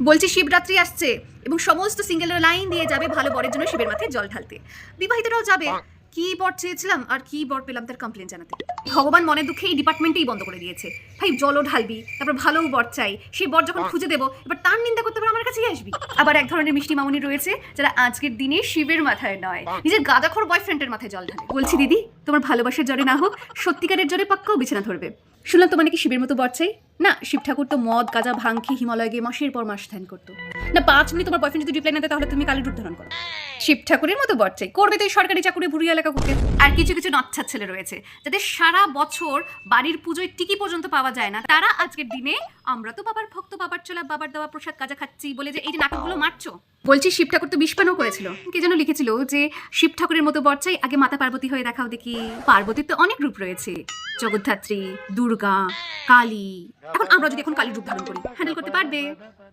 বলছি শিবরাত্রি আসছে এবং সমস্ত সিঙ্গেলরা লাইন দিয়ে যাবে ভালো বরের জন্য শিবের মাথায় জল ঢালতে। বিবাহিতরাও যাবে। কি বর চেয়েছিলাম আর কি বর পেলাম তার কমপ্লেন জানাতে। ভগবান মনে দুঃখে এই ডিপার্টমেন্টেই বন্ধ করে দিয়েছে। ভাই জলও ঢালবি, তারপর ভালো বর চাই, সেই বর যখন খুঁজে দেবো এবার তার নিন্দা করতে পারে আমার কাছেই আসবি। আবার এক ধরনের মিষ্টি মামুনি রয়েছে যারা আজকের দিনে শিবের মাথায় নয় নিজের গাঁজাখোর বয়ফ্রেন্ডের মাথায় জল ঢালে। বলছি দিদি, তোমার ভালোবাসার জোরে না হোক সত্যিকারের জোরে পাক্কাও বিছানা ধরবে। শুনলাম তোমার নাকি শিবের মতো বর চাই। না, শিব ঠাকুর তো মদ গাঁজা ভাং খেয়ে হিমালয় গিয়ে মাসের পর মাস ধ্যান করতো না। 5 মিনিট তোমার বয়ফ্রেন্ড যদি রিপ্লাই না দেয় তাহলে তুমি কালের রূপ ধারণ করো। শিব ঠাকুরের মতো বর চাই, করবে তো এই সরকারি চাকুরি ভুরি এলাকা করতে। আর কিছু কিছু নচ্ছার ছেলে রয়েছে যাদের সারা বছর বাড়ির পুজোয় টিকি পর্যন্ত পাওয়া যায় না, তারা আজকের দিনে আমরা তো বাবার ভক্ত, বাবার চলা, বাবার দেওয়া প্রসাদ গাঁজা খাচ্ছি বলে যে এই যে নাটকগুলো মারছো। বলছি শিব ঠাকুর তো বিষপানও করেছিল। কে যেন লিখেছিল যে শিব ঠাকুরের মতো বর চাই, আগে মাতা পার্বতী হয়ে দেখাও দেখি। পার্বতীর তো অনেক রূপ রয়েছে, জগদ্ধাত্রী, দুর্গা, কালী। এখন আমরা যদি এখন কালীর রূপ ধারণ করি, হ্যান্ডেল করতে পারবে?